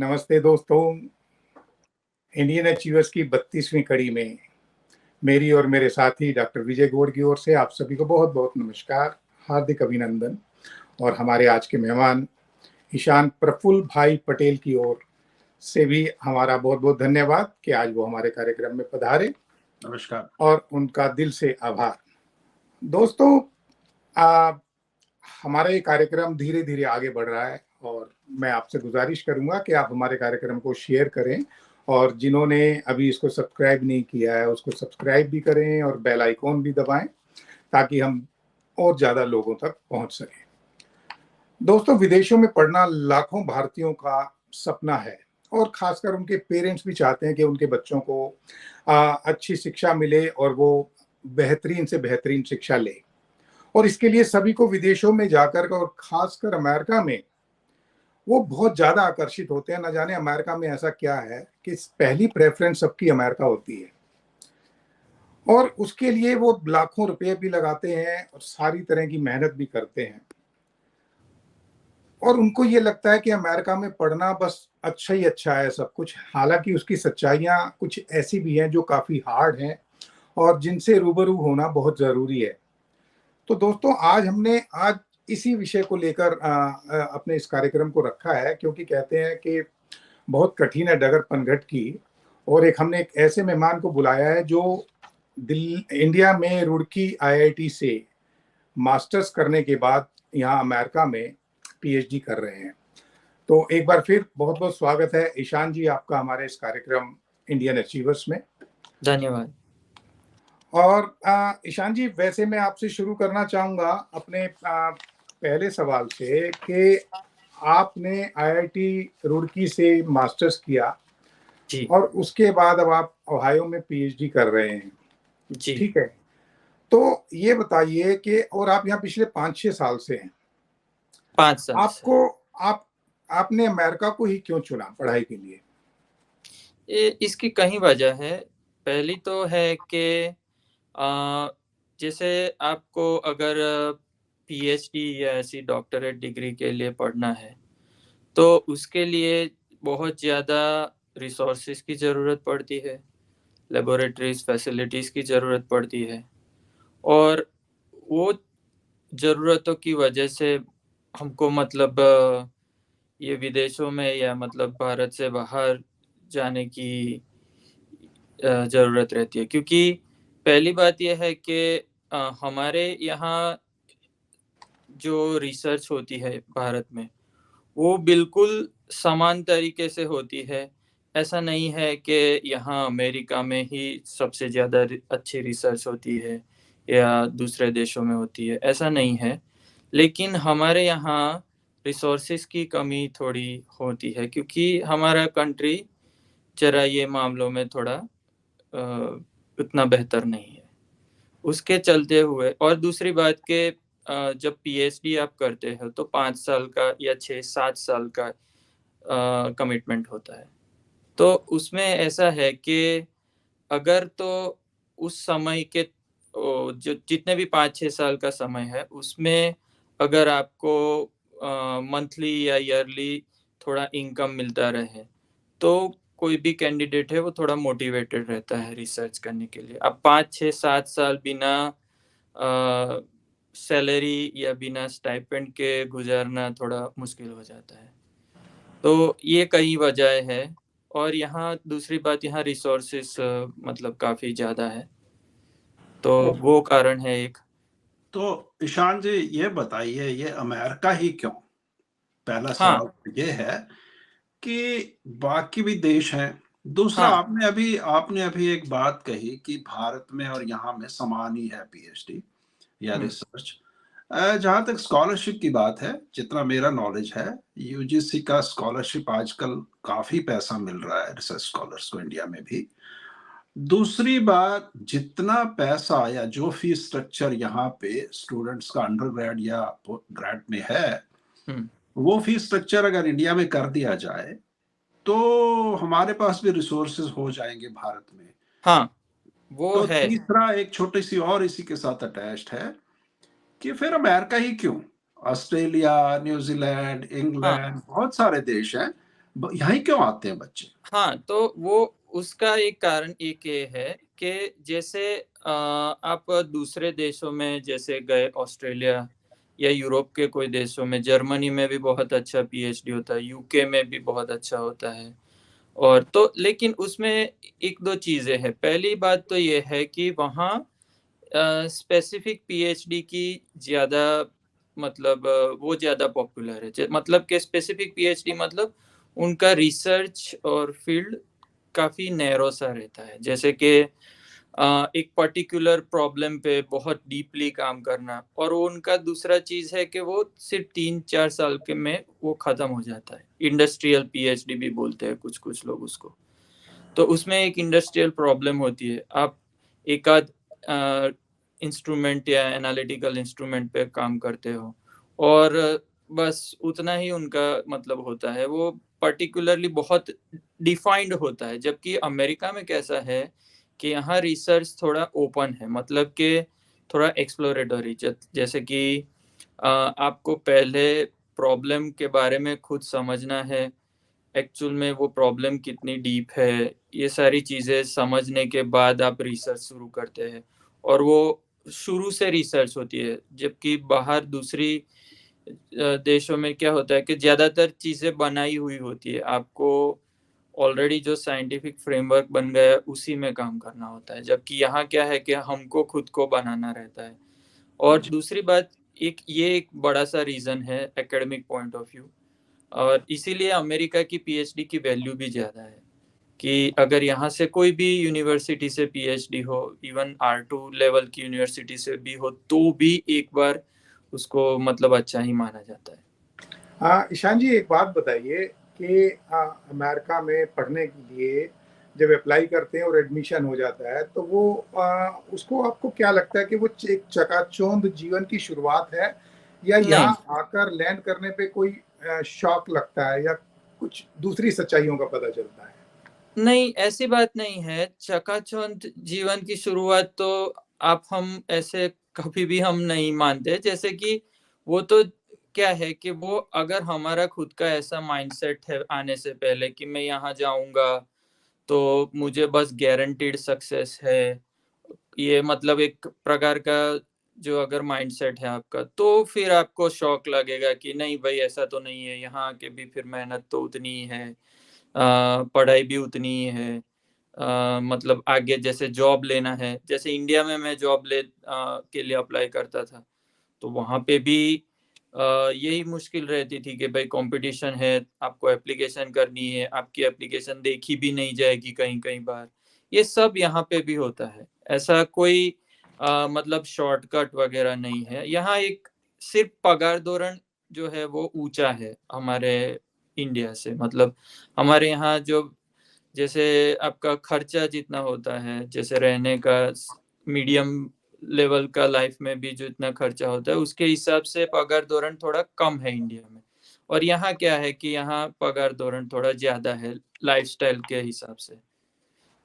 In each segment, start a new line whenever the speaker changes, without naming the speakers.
नमस्ते दोस्तों। Indian achievers की 32वीं कड़ी में मेरी और मेरे साथी डॉक्टर विजय गौड़ की ओर से आप सभी को बहुत बहुत नमस्कार, हार्दिक अभिनंदन। और हमारे आज के मेहमान ईशान प्रफुल्ल भाई पटेल की ओर से भी हमारा बहुत बहुत धन्यवाद कि आज वो हमारे कार्यक्रम में पधारे।
नमस्कार
और उनका दिल से आभार। दोस्तों, हमारा ये कार्यक्रम धीरे धीरे आगे बढ़ रहा है और मैं आपसे गुजारिश करूंगा कि आप हमारे कार्यक्रम को शेयर करें और जिन्होंने अभी इसको सब्सक्राइब नहीं किया है उसको सब्सक्राइब भी करें और बेल आइकॉन भी दबाएं ताकि हम और ज़्यादा लोगों तक पहुंच सकें। दोस्तों, विदेशों में पढ़ना लाखों भारतीयों का सपना है और खासकर उनके पेरेंट्स भी चाहते हैं कि उनके बच्चों को अच्छी शिक्षा मिले और वो बेहतरीन से बेहतरीन शिक्षा ले। और इसके लिए सभी को विदेशों में जाकर और खासकर अमेरिका में वो बहुत ज्यादा आकर्षित होते हैं। न जाने अमेरिका में ऐसा क्या है कि पहली प्रेफरेंस सबकी अमेरिका होती है और उसके लिए वो लाखों रुपए भी लगाते हैं और सारी तरह की मेहनत भी करते हैं। और उनको ये लगता है कि अमेरिका में पढ़ना बस अच्छा ही अच्छा है सब कुछ। हालांकि उसकी सच्चाइयां कुछ ऐसी भी हैं जो काफी हार्ड हैं और जिनसे रूबरू होना बहुत जरूरी है। तो दोस्तों, आज इसी विषय को लेकर अपने इस कार्यक्रम को रखा है क्योंकि कहते हैं कि बहुत कठिन है डगर पनघट की। और हमने एक ऐसे मेहमान को बुलाया है जो इंडिया में रुड़की आईआईटी से मास्टर्स करने के बाद यहाँ अमेरिका में पीएचडी कर रहे हैं। तो एक बार फिर बहुत बहुत स्वागत है ईशान जी आपका हमारे इस कार्यक्रम इंडियन अचीवर्स में।
धन्यवाद।
और ईशान जी, वैसे मैं आपसे शुरू करना चाहूंगा अपने पहले सवाल से कि आपने आईआईटी रुड़की से मास्टर्स किया
जी।
और उसके बाद अब आप ओहायो में पीएचडी कर रहे हैं
जी।
ठीक है। तो ये बताइए कि और आप यहाँ पिछले 5-6 साल से हैं।
5 साल
आपको आपने अमेरिका को ही क्यों चुना पढ़ाई के लिए?
इसकी कई वजह है। पहली तो है कि जैसे आपको अगर पीएचडी या ऐसी डॉक्टरेट डिग्री के लिए पढ़ना है तो उसके लिए बहुत ज़्यादा रिसोर्सेज की ज़रूरत पड़ती है, लेबोरेटरीज फैसिलिटीज़ की ज़रूरत पड़ती है। और वो ज़रूरतों की वजह से हमको मतलब ये विदेशों में या मतलब भारत से बाहर जाने की ज़रूरत रहती है। क्योंकि पहली बात यह है कि हमारे यहाँ जो रिसर्च होती है भारत में वो बिल्कुल समान तरीके से होती है। ऐसा नहीं है कि यहाँ अमेरिका में ही सबसे ज़्यादा अच्छी रिसर्च होती है या दूसरे देशों में होती है, ऐसा नहीं है। लेकिन हमारे यहाँ रिसोर्सेज की कमी थोड़ी होती है क्योंकि हमारा कंट्री जरा ये मामलों में थोड़ा उतना बेहतर नहीं है। उसके चलते हुए और दूसरी बात के जब पीएचडी आप करते हो तो 5 साल का या 6-7 साल का कमिटमेंट होता है। तो उसमें ऐसा है कि अगर तो उस समय के जो जितने भी 5-6 साल का समय है उसमें अगर आपको मंथली या ईयरली थोड़ा इनकम मिलता रहे तो कोई भी कैंडिडेट है वो थोड़ा मोटिवेटेड रहता है रिसर्च करने के लिए। अब 5-6-7 साल बिना सैलरी या बिना स्टाइपेंड के गुजारना थोड़ा मुश्किल हो जाता है। तो ये कई वजह है। और यहाँ दूसरी बात, यहाँ रिसोर्सेस मतलब काफ़ी ज़्यादा है, तो वो कारण है एक।
तो ईशान जी ये बताइए, ये अमेरिका ही क्यों? पहला सवाल ये है कि बाकी भी देश हैं। दूसरा, आपने अभी एक बात कही कि भारत में और यहाँ में समान ही है पीएचडी या रिसर्च। जहाँ तक स्कॉलरशिप की बात है, जितना मेरा नॉलेज है, यूजीसी का स्कॉलरशिप आजकल काफी पैसा मिल रहा है रिसर्च स्कॉलर्स को इंडिया में भी। दूसरी बात, जितना पैसा या जो फीस स्ट्रक्चर यहाँ पे स्टूडेंट्स का अंडरग्रेड या ग्रेड में है, वो फीस स्ट्रक्चर अगर इंडिया में कर दिया जाए तो हमारे पास भी रिसोर्सेज हो जाएंगे भारत में।
हाँ, वो
तो
है।
तीसरा एक छोटी सी और इसी के साथ अटैच्ड है कि फिर अमेरिका ही क्यों? ऑस्ट्रेलिया, न्यूजीलैंड, इंग्लैंड, बहुत सारे देश हैं यहाँ क्यों आते हैं बच्चे?
हाँ, तो वो उसका एक कारण एक ये है कि जैसे आप दूसरे देशों में जैसे गए, ऑस्ट्रेलिया या यूरोप के कोई देशों में, जर्मनी में भी बहुत अच्छा पीएचडी होता है, यूके में भी बहुत अच्छा होता है। और तो लेकिन उसमें एक दो चीजें हैं। पहली बात तो ये है कि वहाँ स्पेसिफिक पीएचडी की ज्यादा मतलब वो ज्यादा पॉपुलर है। मतलब कि स्पेसिफिक पीएचडी मतलब उनका रिसर्च और फील्ड काफी नैरो सा रहता है। जैसे कि एक पर्टिकुलर प्रॉब्लम पे बहुत डीपली काम करना, और वो उनका दूसरा चीज है कि वो सिर्फ 3-4 साल के में वो खत्म हो जाता है। इंडस्ट्रियल पीएचडी भी बोलते हैं कुछ कुछ लोग उसको। तो उसमें एक इंडस्ट्रियल प्रॉब्लम होती है, आप एक आध इंस्ट्रूमेंट या एनालिटिकल इंस्ट्रूमेंट पे काम करते हो, और बस उतना ही उनका मतलब होता है। वो पर्टिकुलरली बहुत डिफाइंड होता है। जबकि अमेरिका में कैसा है कि यहाँ रिसर्च थोड़ा ओपन है, मतलब कि थोड़ा एक्सप्लोरेटरी। जैसे कि आपको पहले प्रॉब्लम के बारे में खुद समझना है, एक्चुअल में वो प्रॉब्लम कितनी डीप है, ये सारी चीज़ें समझने के बाद आप रिसर्च शुरू करते हैं। और वो शुरू से रिसर्च होती है। जबकि बाहर दूसरी देशों में क्या होता है कि ज़्यादातर चीज़ें बनाई हुई होती है, आपको ऑलरेडी जो साइंटिफिक फ्रेमवर्क बन गया है उसी में काम करना होता है। जबकि यहाँ क्या है कि हमको खुद को बनाना रहता है। और दूसरी बात, ये एक बड़ा सा रीज़न है एकेडमिक पॉइंट ऑफ व्यू। और इसीलिए अमेरिका की पीएचडी की वैल्यू भी ज़्यादा है कि अगर यहाँ से कोई भी यूनिवर्सिटी से पीएचडी हो, इवन R2 लेवल की यूनिवर्सिटी से भी हो, तो भी एक बार उसको मतलब अच्छा ही माना जाता है।
ईशान जी, एक बात बताइए कि अमेरिका में पढ़ने के लिए जब अप्लाई करते हैं और एडमिशन हो जाता है, तो वो उसको आपको क्या लगता है कि वो एक चकाचौंध जीवन की शुरुआत है, या
नहीं,
यहाँ आकर लैंड करने पे कोई शौक लगता है, या कुछ दूसरी सच्चाइयों का पता चलता है?
नहीं, ऐसी बात नहीं है। चकाचौंध जीवन की शुरुआत तो आप हम ऐसे कभी भी हम नहीं मानते। जैसे कि वो तो क्या है कि वो अगर हमारा खुद का ऐसा माइंडसेट है आने से पहले कि मैं यहाँ जाऊँगा, तो मुझे बस गारंटीड सक्सेस है। ये मतलब एक प्रकार का जो अगर माइंडसेट है आपका, तो फिर आपको शौक लगेगा कि नहीं भाई ऐसा तो नहीं है, यहाँ आके भी फिर मेहनत तो उतनी ही है, पढ़ाई भी उतनी ही है। मतलब आगे जैसे जॉब लेना है, जैसे इंडिया में मैं जॉब के लिए अप्लाई करता था, तो वहाँ पे भी यही मुश्किल रहती थी कि भाई कंपटीशन है, आपको एप्लीकेशन करनी है, आपकी एप्लीकेशन देखी भी नहीं जाएगी कहीं-कहीं बार। ये सब यहाँ पे भी होता है। ऐसा कोई मतलब शॉर्टकट वगैरह नहीं है। यहाँ एक सिर्फ पगार धोरण जो है वो ऊँचा है हमारे इंडिया से। मतलब हमारे यहाँ जो जैसे आपका खर्चा जितना होता है, जैसे रहने का मीडियम लेवल का लाइफ में भी जो इतना खर्चा होता है, उसके हिसाब से पगार धोरण थोड़ा कम है इंडिया में। और यहाँ क्या है कि यहाँ पगार धोरण थोड़ा ज़्यादा है लाइफ़स्टाइल के हिसाब से।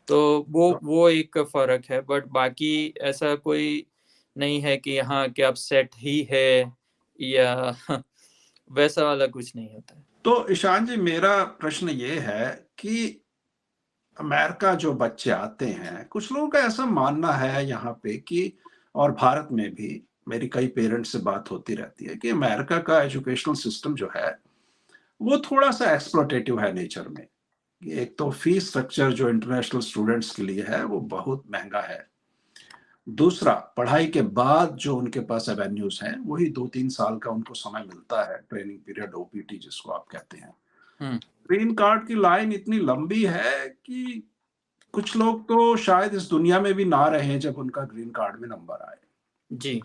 तो वो एक फ़र्क है, बट बाकी ऐसा कोई नहीं है कि यहाँ के आप सेट ही है या वैसा वाला कुछ नहीं होता है।
तो ईशान जी, मेरा प्रश्न ये है कि अमेरिका जो बच्चे आते हैं, कुछ लोगों का ऐसा मानना है यहाँ पे कि, और भारत में भी मेरी कई पेरेंट्स से बात होती रहती है कि अमेरिका का एजुकेशनल सिस्टम जो है वो थोड़ा सा एक्सप्लॉटेटिव है नेचर में। एक तो फीस स्ट्रक्चर जो इंटरनेशनल स्टूडेंट्स के लिए है वो बहुत महंगा है। दूसरा, पढ़ाई के बाद जो उनके पास एवेन्यूज हैं वही 2-3 साल का उनको समय मिलता है, ट्रेनिंग पीरियड, ओपीटी जिसको आप कहते हैं।
हुँ,
ग्रीन कार्ड की लाइन इतनी लंबी है कि कुछ लोग तो शायद इस दुनिया में भी ना रहें जब उनका ग्रीन कार्ड में नंबर आए।
जी।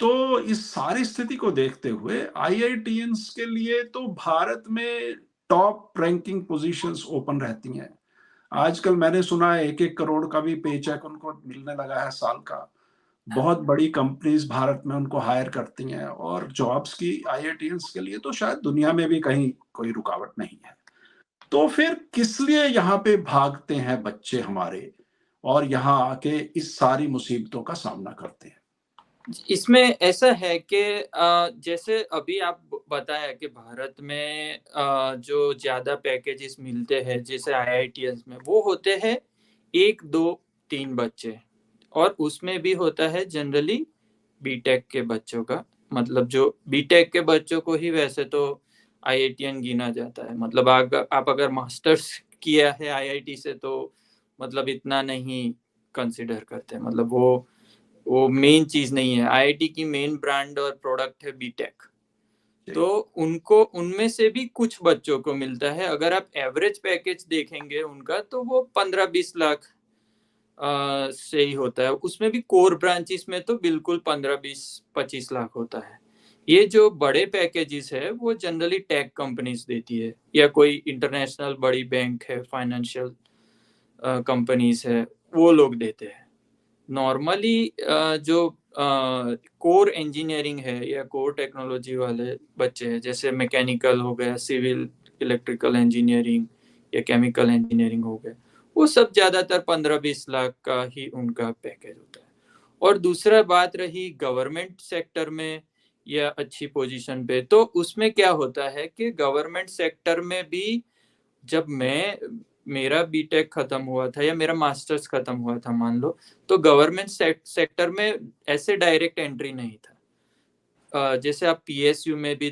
तो इस सारी स्थिति को देखते हुए आईआईटियंस के लिए तो भारत में टॉप रैंकिंग पोजीशंस ओपन रहती हैं। आजकल मैंने सुना है 1-1 करोड़ का भी पेचेक उनको मिलने लगा है साल का। बहुत बड़ी कंपनीज भारत में उनको हायर करती हैं और जॉब्स की आईआईटियंस के लिए तो शायद दुनिया में भी कहीं कोई रुकावट नहीं है। तो फिर किस लिए यहाँ पे भागते हैं बच्चे हमारे और यहाँ आके इस सारी मुसीबतों का सामना करते हैं?
इसमें ऐसा है कि जैसे अभी आप बताया कि भारत में जो ज़्यादा पैकेजेस मिलते हैं जैसे आईआईटीएस में, वो होते हैं 1, 2, 3 बच्चे, और उसमें भी होता है जनरली बीटेक के बच्चों का, मतलब जो बीटेक के बच्चों को ही वैसे तो आईआईटीएन गिना जाता है। मतलब आप अगर मास्टर्स किया है आईआईटी से तो मतलब इतना नहीं कंसिडर करते, मतलब वो मेन चीज नहीं है। आईआईटी की मेन ब्रांड और प्रोडक्ट है बीटेक, तो उनको उनमें से भी कुछ बच्चों को मिलता है। अगर आप एवरेज पैकेज देखेंगे उनका तो वो 15-20 लाख से ही होता है। उसमें भी कोर ब्रांचेस में तो बिल्कुल 15-20-25 लाख होता है। ये जो बड़े पैकेजेस है वो जनरली टेक कंपनीज देती है, या कोई इंटरनेशनल बड़ी बैंक है, फाइनेंशियल कंपनीज है, वो लोग देते हैं। नॉर्मली जो कोर इंजीनियरिंग है या कोर टेक्नोलॉजी वाले बच्चे हैं, जैसे मैकेनिकल हो गया, सिविल इलेक्ट्रिकल इंजीनियरिंग या केमिकल इंजीनियरिंग हो गया, वो सब ज़्यादातर 15-20 लाख का ही उनका पैकेज होता है। और दूसरा बात रही गवर्नमेंट सेक्टर में या अच्छी पोजीशन पे, तो उसमें क्या होता है कि गवर्नमेंट सेक्टर में भी जब मेरा बीटेक खत्म हुआ था या मेरा मास्टर्स खत्म हुआ था मान लो, तो गवर्नमेंट सेक्टर में ऐसे डायरेक्ट एंट्री नहीं था। जैसे आप पीएसयू में भी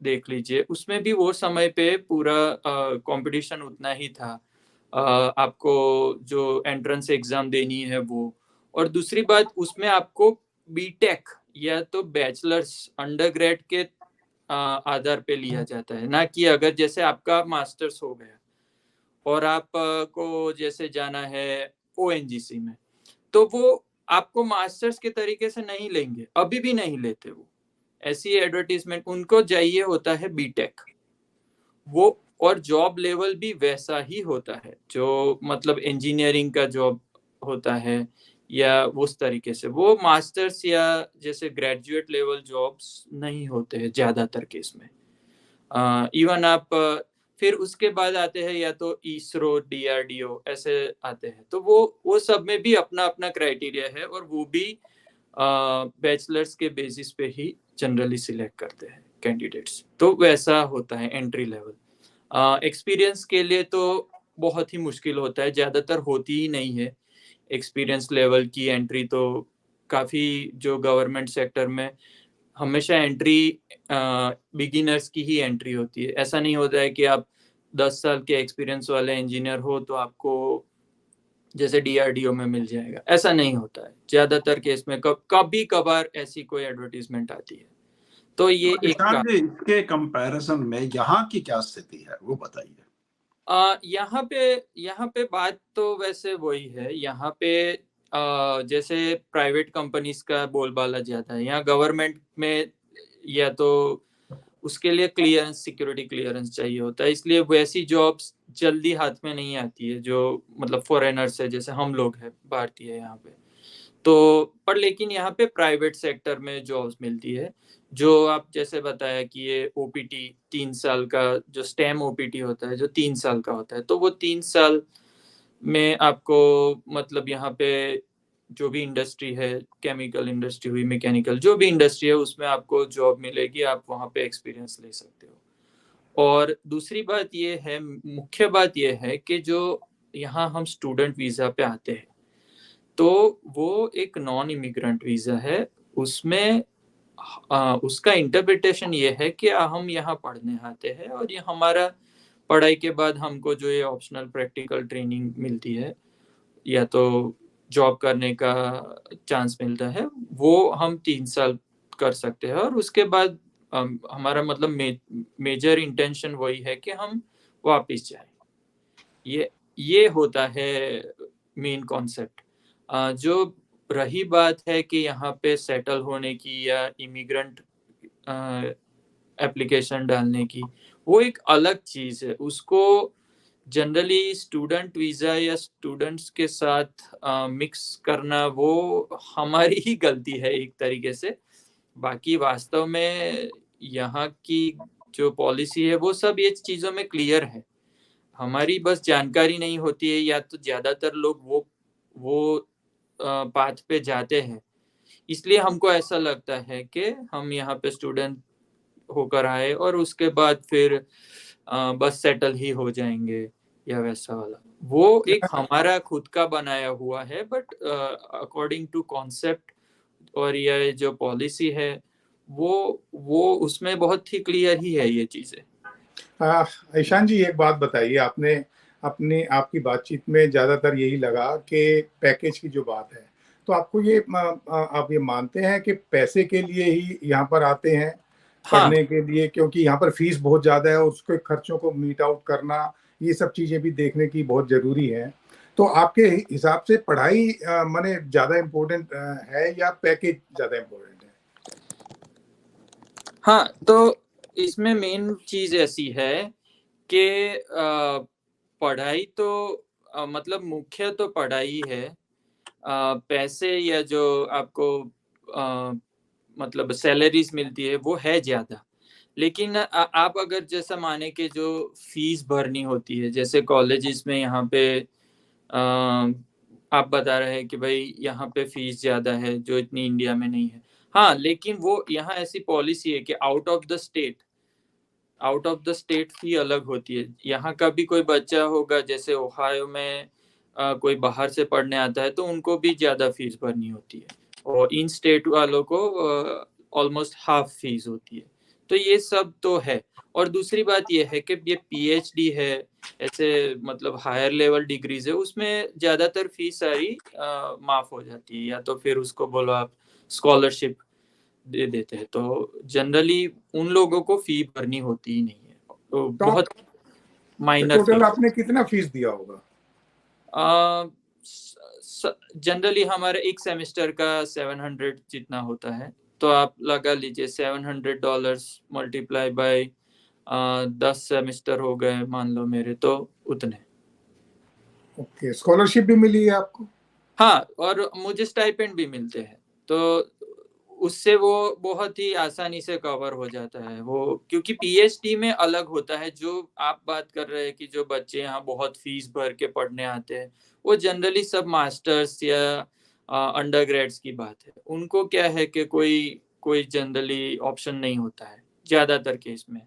देख लीजिए, उसमें भी वो समय पे पूरा कंपटीशन उतना ही था। आपको जो एंट्रेंस एग्जाम देनी है वो, और दूसरी बात उसमें आपको बीटेक या तो बैचलर्स अंडरग्रेड के आधार पे लिया जाता है, ना कि अगर जैसे आपका मास्टर्स हो गया और आपको जैसे जाना है ओएनजीसी में, तो वो आपको मास्टर्स के तरीके से नहीं लेंगे, अभी भी नहीं लेते वो। ऐसी एडवर्टीजमेंट उनको चाहिए होता है बीटेक वो, और जॉब लेवल भी वैसा ही होता है जो मतलब इंजीनियरिंग का जॉब होता है या उस तरीके से। वो मास्टर्स या जैसे ग्रेजुएट लेवल जॉब्स नहीं होते हैं ज़्यादातर केस में। इवन आप फिर उसके बाद आते हैं या तो इसरो, डीआरडीओ ऐसे आते हैं, तो वो सब में भी अपना अपना क्राइटेरिया है, और वो भी बैचलर्स के बेसिस पे ही जनरली सिलेक्ट करते हैं कैंडिडेट्स। तो वैसा होता है एंट्री लेवल। एक्सपीरियंस के लिए तो बहुत ही मुश्किल होता है, ज़्यादातर होती ही नहीं है एक्सपीरियंस लेवल की एंट्री। तो काफ़ी जो गवर्नमेंट सेक्टर में हमेशा एंट्री बिगिनर्स की ही एंट्री होती है। ऐसा नहीं होता है कि आप 10 साल के एक्सपीरियंस वाले इंजीनियर हो तो आपको जैसे डीआरडीओ में मिल जाएगा, ऐसा नहीं होता है। ज्यादातर केस में कभी कभार ऐसी कोई एडवर्टीजमेंट आती है। तो ये
तो
एक
ईशान जी, इसके कंपैरिजन में यहाँ की क्या स्थिति है वो बताइए।
यहाँ पे बात तो वैसे वही है। यहाँ पे जैसे प्राइवेट कंपनीज का बोलबाला ज्यादा है। यहाँ गवर्नमेंट में या तो उसके लिए क्लियरेंस, सिक्योरिटी क्लियरेंस चाहिए होता है, इसलिए वैसी जॉब्स जल्दी हाथ में नहीं आती है जो मतलब फॉरेनर्स है, जैसे हम लोग हैं भारतीय यहाँ पे। तो पर लेकिन यहाँ पे प्राइवेट सेक्टर में जॉब्स मिलती है। जो आप जैसे बताया कि ये ओपीटी 3 साल का जो स्टेम ओपीटी होता है जो 3 साल का होता है, तो वो 3 साल में आपको मतलब यहाँ पे जो भी इंडस्ट्री है, केमिकल इंडस्ट्री हुई, मैकेनिकल जो भी इंडस्ट्री है, उसमें आपको जॉब मिलेगी, आप वहाँ पे एक्सपीरियंस ले सकते हो। और दूसरी बात ये है, मुख्य बात ये है कि जो यहाँ हम स्टूडेंट वीज़ा पे आते हैं, तो वो एक नॉन इमिग्रेंट वीज़ा है। उसमें उसका इंटरप्रिटेशन ये है कि हम यहाँ पढ़ने आते हैं और ये हमारा पढ़ाई के बाद हमको जो ये ऑप्शनल प्रैक्टिकल ट्रेनिंग मिलती है या तो जॉब करने का चांस मिलता है, वो हम 3 साल कर सकते हैं। और उसके बाद हमारा मतलब मेजर इंटेंशन वही है कि हम वापस जाएं। ये होता है मेन कॉन्सेप्ट। जो रही बात है कि यहाँ पे सेटल होने की या इमिग्रेंट एप्लीकेशन डालने की, वो एक अलग चीज़ है। उसको जनरली स्टूडेंट वीज़ा या स्टूडेंट्स के साथ मिक्स करना वो हमारी ही गलती है एक तरीके से। बाकी वास्तव में यहाँ की जो पॉलिसी है वो सब ये चीज़ों में क्लियर है। हमारी बस जानकारी नहीं होती है, या तो ज़्यादातर लोग वो पाथ पे जाते हैं इसलिए हमको ऐसा लगता है कि हम यहाँ पे स्टूडेंट होकर आए और उसके बाद फिर बस सेटल ही हो जाएंगे या वैसा वाला। वो एक हमारा खुद का बनाया हुआ है, बट अकॉर्डिंग टू कॉन्सेप्ट और ये जो पॉलिसी है वो उसमें बहुत ही क्लियर ही है ये चीजें।
ईशान जी, एक बात बताइए, आपने अपनी आपकी बातचीत में ज़्यादातर यही लगा कि पैकेज की जो बात है, तो आपको ये आप ये मानते हैं कि पैसे के लिए ही यहाँ पर आते हैं पढ़ने के लिए, क्योंकि यहाँ पर फीस बहुत ज़्यादा है और उसके खर्चों को मीट आउट करना, ये सब चीज़ें भी देखने की बहुत ज़रूरी है। तो आपके हिसाब से पढ़ाई माने ज़्यादा इम्पोर्टेंट है या पैकेज ज़्यादा इम्पोर्टेंट है?
हाँ, तो इसमें मेन चीज ऐसी है कि पढ़ाई तो मतलब मुख्य तो पढ़ाई है। पैसे या जो आपको मतलब सैलरीज मिलती है वो है ज्यादा, लेकिन आप अगर जैसा माने कि जो फीस भरनी होती है, जैसे कॉलेजेस में यहाँ पे आप बता रहे हैं कि भाई यहाँ पे फीस ज्यादा है जो इतनी इंडिया में नहीं है। हाँ, लेकिन वो यहाँ ऐसी पॉलिसी है कि आउट ऑफ द स्टेट फी अलग होती है। यहाँ का भी कोई बच्चा होगा जैसे ओहायो में कोई बाहर से पढ़ने आता है तो उनको भी ज्यादा फीस भरनी होती है, और इन स्टेट वालों को ऑलमोस्ट हाफ फीस होती है। तो ये सब तो है। और दूसरी बात ये है कि ये पीएचडी है, ऐसे मतलब हायर लेवल डिग्रीज है, उसमें ज्यादातर फीस सारी माफ हो जाती है, या तो फिर उसको बोलो आप स्कॉलरशिप दे देते हैं। तो जनरली उन लोगों को फी भरनी होती ही नहीं है, तो बहुत माइनर
टोटल आपने कितना फीस दिया होगा?
जनरली हमारे एक सेमेस्टर का 700 जितना होता है, तो आप लगा लीजिए $700 मल्टीप्लाई बाय 10 सेमेस्टर हो गए मान लो मेरे, तो उतने।
ओके, स्कॉलरशिप भी मिली है आपको?
हाँ, और मुझे स्टाइपेंड भी मिलते हैं, तो उससे वो बहुत ही आसानी से कवर हो जाता है वो, क्योंकि पीएचडी में अलग होता है। जो आप बात कर रहे हैं कि जो बच्चे यहाँ बहुत फीस भर के पढ़ने आते हैं, वो जनरली सब मास्टर्स या अंडरग्रेड्स की बात है। उनको क्या है कि कोई जनरली ऑप्शन नहीं होता है ज्यादातर केस में,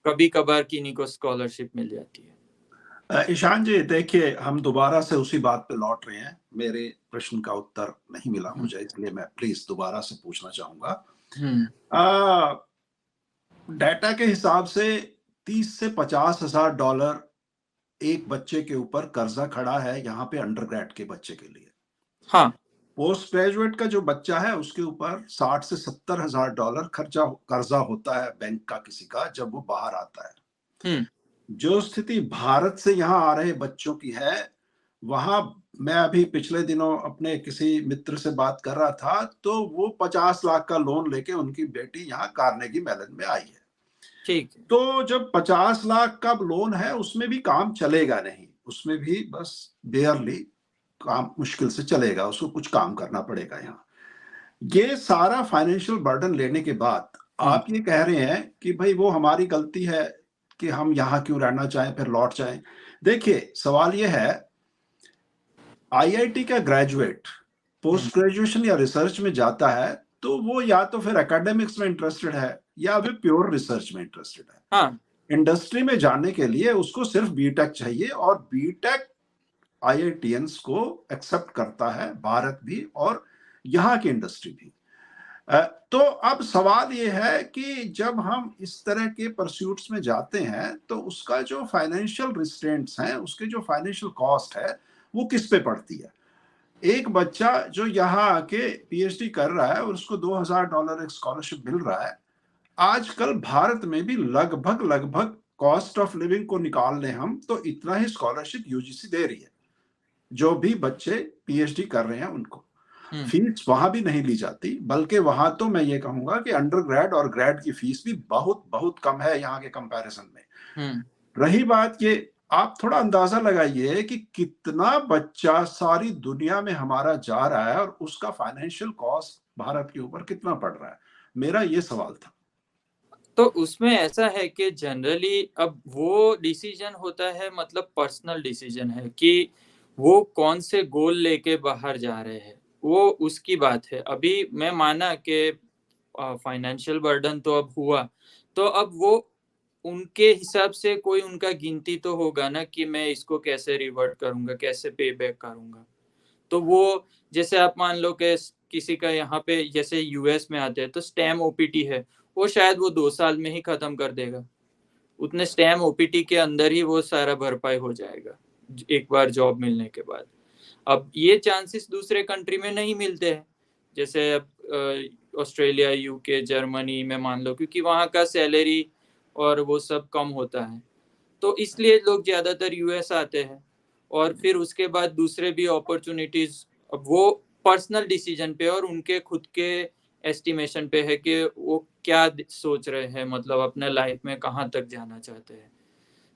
कभी कभार किन्हीं को स्कॉलरशिप मिल जाती है।
ईशान जी, देखिए हम दोबारा से उसी बात पे लौट रहे हैं। मेरे प्रश्न का उत्तर नहीं मिला मुझे, इसलिए मैं प्लीज दोबारा से पूछना चाहूंगा। डाटा के हिसाब से 30 से 50,000 डॉलर एक बच्चे के ऊपर कर्जा खड़ा है यहाँ पे अंडरग्रेड के बच्चे के लिए।
हाँ,
पोस्ट ग्रेजुएट का जो बच्चा है उसके ऊपर 60 से 70,000 डॉलर कर्जा होता है बैंक का किसी का, जब वो बाहर आता है। जो स्थिति भारत से यहाँ आ रहे बच्चों की है, वहां मैं अभी पिछले दिनों अपने किसी मित्र से बात कर रहा था, तो वो 50 लाख का लोन लेके उनकी बेटी यहाँ कार्नेगी मेलन में आई है।
ठीक है।
तो जब 50 लाख का लोन है, उसमें भी काम चलेगा नहीं, उसमें भी बस बेयरली काम मुश्किल से चलेगा, उसको कुछ काम करना पड़ेगा यहाँ। ये सारा फाइनेंशियल बर्डन लेने के बाद आप ये कह रहे हैं कि भाई वो हमारी गलती है कि हम यहाँ क्यों रहना चाहें फिर लौट जाएं। देखिए, सवाल ये है, आईआईटी का ग्रेजुएट पोस्ट ग्रेजुएशन या रिसर्च में जाता है तो वो या तो फिर एकेडमिक्स में इंटरेस्टेड है या फिर प्योर रिसर्च में इंटरेस्टेड है।
हाँ,
इंडस्ट्री में जाने के लिए उसको सिर्फ बीटेक चाहिए, और बीटेक आईआईटीएंस को एक्सेप्ट करता है, भारत भी और यहाँ की इंडस्ट्री भी। तो अब सवाल ये है कि जब हम इस तरह के परस्यूट्स में जाते हैं तो उसका जो फाइनेंशियल रिस्ट्रेंट्स हैं, उसके जो फाइनेंशियल कॉस्ट है, वो किस पे पड़ती है। एक बच्चा जो यहाँ आके पीएचडी कर रहा है और उसको $2,000 एक स्कॉलरशिप मिल रहा है, आजकल भारत में भी लगभग कॉस्ट ऑफ लिविंग को निकाल लें हम तो इतना ही स्कॉलरशिप यूजीसी दे रही है। जो भी बच्चे पीएचडी कर रहे हैं उनको फीस वहां भी नहीं ली जाती, बल्कि वहां तो मैं ये कहूंगा कि अंडरग्रेड और ग्रेड की फीस भी बहुत बहुत कम है यहाँ के कंपैरिजन में। रही बात ये, आप थोड़ा अंदाजा लगाइए कि कितना बच्चा सारी दुनिया में हमारा जा रहा है और उसका फाइनेंशियल कॉस्ट भारत के ऊपर कितना पड़ रहा है। मेरा ये सवाल था।
तो उसमें ऐसा है कि जनरली अब वो डिसीजन होता है, मतलब पर्सनल डिसीजन है कि वो कौन से गोल लेके बाहर जा रहे हैं। वो उसकी बात है। अभी मैं माना कि फाइनेंशियल बर्डन तो अब हुआ, तो अब वो उनके हिसाब से कोई उनका गिनती तो होगा ना कि मैं इसको कैसे रिवर्ट करूंगा, कैसे पे बैक करूंगा। तो वो जैसे आप मान लो कि किसी का यहाँ पे जैसे यूएस में आते हैं तो स्टैम ओपीटी है, वो शायद वो 2 साल में ही खत्म कर देगा। उतने स्टैम ओपीटी के अंदर ही वो सारा भरपाई हो जाएगा एक बार जॉब मिलने के बाद। अब ये चांसेस दूसरे कंट्री में नहीं मिलते हैं, जैसे अब ऑस्ट्रेलिया, यूके, जर्मनी में मान लो, क्योंकि वहाँ का सैलरी और वो सब कम होता है, तो इसलिए लोग ज्यादातर यूएस आते हैं। और फिर उसके बाद दूसरे भी अपॉर्चुनिटीज, अब वो पर्सनल डिसीजन पे और उनके खुद के एस्टिमेशन पे है कि वो क्या सोच रहे हैं, मतलब अपने लाइफ में कहाँ तक जाना चाहते हैं।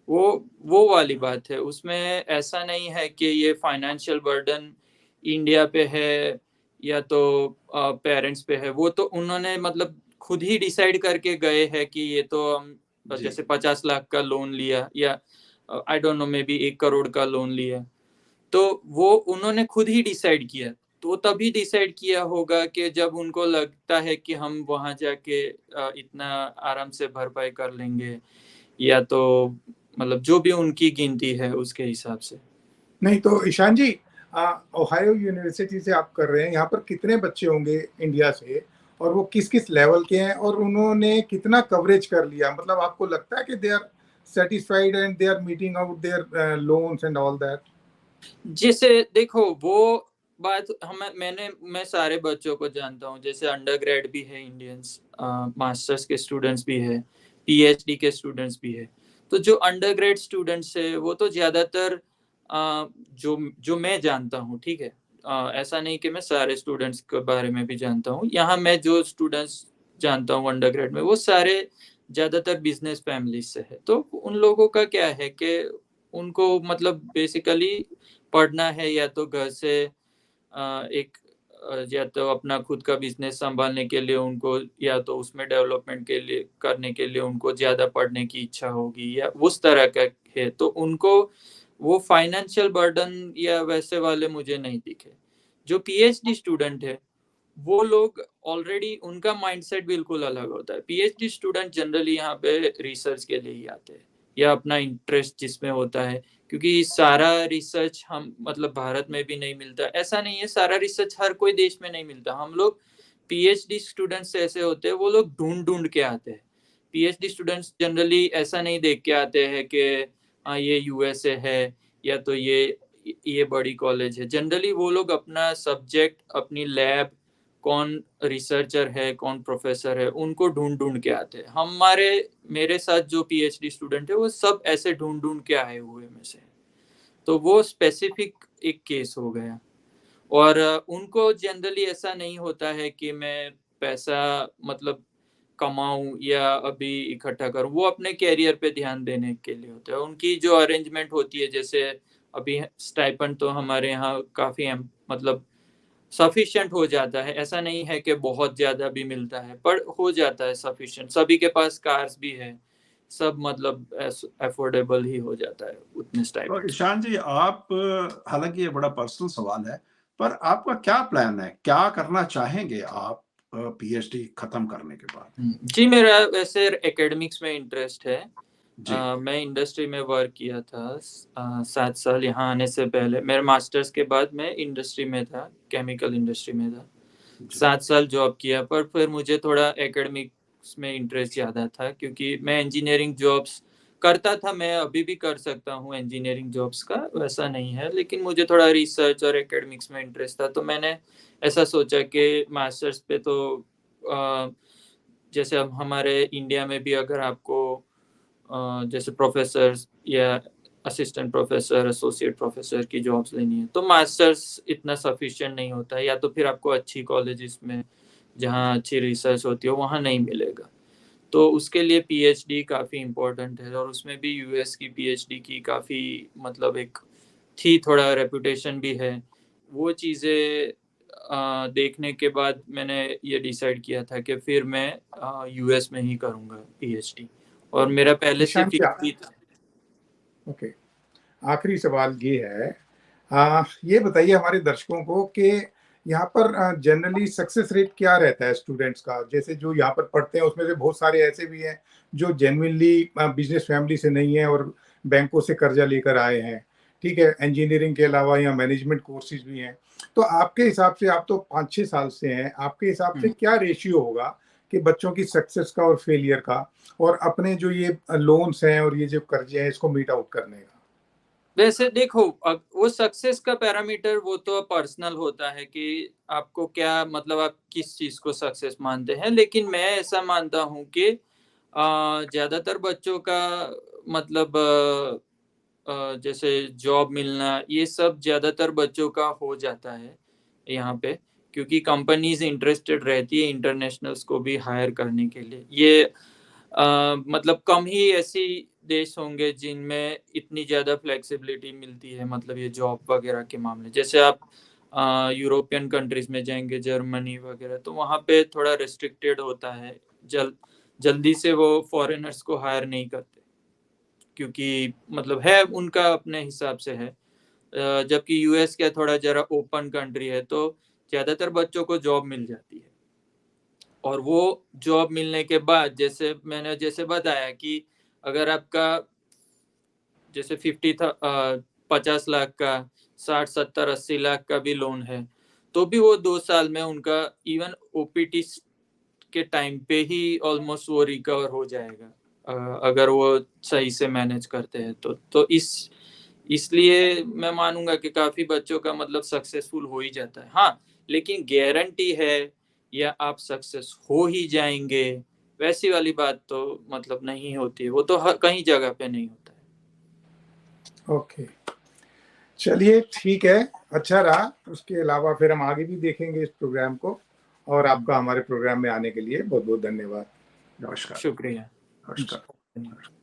वो वाली बात है। उसमें ऐसा नहीं है कि ये फाइनेंशियल बर्डन इंडिया पे है या तो पेरेंट्स पे है। वो तो उन्होंने मतलब खुद ही डिसाइड करके गए हैं कि ये तो हम जैसे 50 लाख का लोन लिया या I don't know may be 1 crore का लोन लिया, तो वो उन्होंने खुद ही डिसाइड किया। तो तभी डिसाइड किया होगा कि जब उनको लगता है कि हम वहां जाके इतना आराम से भरपाई कर लेंगे, या तो मतलब जो भी उनकी गिनती है उसके हिसाब से।
नहीं तो ईशान जी, ओहायो यूनिवर्सिटी से आप कर रहे हैं, यहाँ पर कितने बच्चे होंगे इंडिया से, और वो किस किस लेवल के हैं, और उन्होंने कितना कवरेज कर लिया? मतलब आपको लगता है कि they are satisfied and they are meeting out their loans and all that?
जैसे देखो वो बात मैं सारे बच्चों को जानता हूँ, जैसे अंडरग्रेड भी है इंडियंस, मास्टर्स के स्टूडेंट्स भी है, पीएचडी के स्टूडेंट्स भी है। तो जो अंडरग्रेड स्टूडेंट्स है वो तो ज्यादातर जो जो मैं जानता हूँ, ठीक है, ऐसा नहीं कि मैं सारे स्टूडेंट्स के बारे में भी जानता हूँ। यहाँ मैं जो स्टूडेंट्स जानता हूँ अंडरग्रेड में, वो सारे ज्यादातर बिजनेस फैमिली से है। तो उन लोगों का क्या है कि उनको मतलब बेसिकली पढ़ना है, या तो घर से एक या तो अपना खुद का बिजनेस संभालने के लिए उनको, या तो उसमें डेवलपमेंट के लिए करने के लिए उनको ज्यादा पढ़ने की इच्छा होगी, या उस तरह का है। तो उनको वो फाइनेंशियल बर्डन या वैसे वाले मुझे नहीं दिखे। जो पीएचडी स्टूडेंट है वो लोग ऑलरेडी, उनका माइंडसेट बिल्कुल अलग होता है। पीएचडी स्टूडेंट जनरली यहाँ पे रिसर्च के लिए ही आते हैं, या अपना इंटरेस्ट जिसमें होता है, क्योंकि सारा रिसर्च हम मतलब भारत में भी नहीं मिलता। ऐसा नहीं है, सारा रिसर्च हर कोई देश में नहीं मिलता। हम लोग पीएचडी स्टूडेंट्स ऐसे होते हैं, वो लोग ढूंढ ढूंढ के आते हैं। पीएचडी स्टूडेंट्स जनरली ऐसा नहीं देख के आते हैं कि हाँ ये यूएसए है या तो ये बड़ी कॉलेज है। जनरली वो लोग अपना सब्जेक्ट, अपनी लैब, कौन रिसर्चर है, कौन प्रोफेसर है, उनको ढूंढ ढूंढ के आते हैं। मेरे साथ जो पीएचडी स्टूडेंट है वो सब ऐसे ढूंढ ढूंढ के आए हुए में से। तो वो स्पेसिफिक एक केस हो गया। और उनको जनरली ऐसा नहीं होता है कि मैं पैसा मतलब कमाऊं या अभी इकट्ठा करूं। वो अपने कैरियर पे ध्यान देने के लिए होता है। उनकी जो अरेंजमेंट होती है, जैसे अभी स्टाइपेंड तो हमारे यहाँ काफी मतलब सफिशिएंट हो जाता है। ऐसा नहीं है कि बहुत ज्यादा भी मिलता है, पर हो जाता है सफिशिएंट। सभी के पास कार्स भी है, सब मतलब अफोर्डेबल ही हो जाता है उतने
तो
स्टाइपेंड।
ईशान जी, आप हालांकि ये बड़ा पर्सनल सवाल है, पर आपका क्या प्लान है, क्या करना चाहेंगे आप पीएचडी खत्म करने के बाद?
जी मेरा वैसे एकेडमिक्स में इंटरेस्ट है।
जी।
मैं इंडस्ट्री में वर्क किया था 7 साल। यहाँ आने से पहले मेरे मास्टर्स के बाद मैं इंडस्ट्री में था, केमिकल इंडस्ट्री में था। 7 साल जॉब किया, पर फिर मुझे थोड़ा एकेडमिक्स में इंटरेस्ट ज़्यादा था, क्योंकि मैं इंजीनियरिंग जॉब्स करता था। मैं अभी भी कर सकता हूँ इंजीनियरिंग जॉब्स का, वैसा नहीं है, लेकिन मुझे थोड़ा रिसर्च और एकेडमिक्स में इंटरेस्ट था। तो मैंने ऐसा सोचा कि मास्टर्स पे तो जैसे अब हमारे इंडिया में भी अगर आपको जैसे प्रोफेसर या असिस्टेंट प्रोफेसर, एसोसिएट प्रोफेसर की जॉब्स लेनी है, तो मास्टर्स इतना सफिशिएंट नहीं होता है, या तो फिर आपको अच्छी कॉलेजेस में जहाँ अच्छी रिसर्च होती है वहाँ नहीं मिलेगा। तो उसके लिए पीएचडी काफ़ी इम्पोर्टेंट है, और उसमें भी यूएस की पीएचडी की काफ़ी मतलब एक थी, थोड़ा रेपुटेशन भी है। वो चीज़ें देखने के बाद मैंने ये डिसाइड किया था कि फिर मैं यूएस में ही करूँगा पीएचडी, और मेरा पहले से
ईशान
फिक्स
क्या,
भी था।
ओके, आखिरी सवाल ये है, ये बताइए हमारे दर्शकों को कि यहाँ पर जनरली सक्सेस रेट क्या रहता है स्टूडेंट्स का? जैसे जो यहाँ पर पढ़ते हैं उसमें से बहुत सारे ऐसे भी हैं जो जेन्युइनली बिजनेस फैमिली से नहीं है और बैंकों से कर्जा लेकर आए हैं, ठीक है, इंजीनियरिंग के अलावा या मैनेजमेंट कोर्सेज भी हैं। तो आपके हिसाब से, आप तो 5-6 साल से हैं, आपके हिसाब से क्या रेशियो होगा कि बच्चों की सक्सेस का और फेलियर का, और अपने जो ये लोन्स हैं और ये जो कर्जे हैं इसको मीट आउट करने का?
वैसे देखो, वो सक्सेस का पैरामीटर वो तो पर्सनल होता है कि आपको क्या, मतलब आप किस चीज को सक्सेस मानते हैं। लेकिन मैं ऐसा मानता हूँ कि ज्यादातर बच्चों का मतलब जैसे जॉब मिलना, ये सब ज्यादातर बच्चों का हो जाता है यहाँ पे, क्योंकि कंपनीज इंटरेस्टेड रहती है इंटरनेशनल्स को भी हायर करने के लिए। ये मतलब कम ही ऐसी देश होंगे जिनमें इतनी ज़्यादा फ्लेक्सिबिलिटी मिलती है, मतलब ये जॉब वगैरह के मामले। जैसे आप यूरोपियन कंट्रीज में जाएंगे, जर्मनी वगैरह, तो वहाँ पे थोड़ा रिस्ट्रिक्टेड होता है, जल्दी से वो फॉरेनर्स को हायर नहीं करते, क्योंकि मतलब है उनका अपने हिसाब से है। जबकि यूएस क्या थोड़ा जरा ओपन कंट्री है, तो ज़्यादातर बच्चों को जॉब मिल जाती है। और वो जॉब मिलने के बाद, जैसे मैंने जैसे बताया कि अगर आपका जैसे 50 लाख का, 60, 70, 80 लाख का भी लोन है, तो भी वो 2 साल में उनका इवन ओपीटी के टाइम पे ही ऑलमोस्ट वो रिकवर हो जाएगा, अगर वो सही से मैनेज करते हैं तो इसलिए मैं मानूंगा कि काफी बच्चों का मतलब सक्सेसफुल हो ही जाता है। हाँ, लेकिन गारंटी है या आप सक्सेस हो ही जाएंगे, वैसी वाली बात तो मतलब नहीं होती है। वो तो हर कहीं जगह पे नहीं होता है।
ओके, चलिए ठीक है, अच्छा रहा। उसके अलावा फिर हम आगे भी देखेंगे इस प्रोग्राम को, और आपका हमारे प्रोग्राम में आने के लिए बहुत बहुत धन्यवाद।
नमस्कार।
शुक्रिया।
नमस्कार।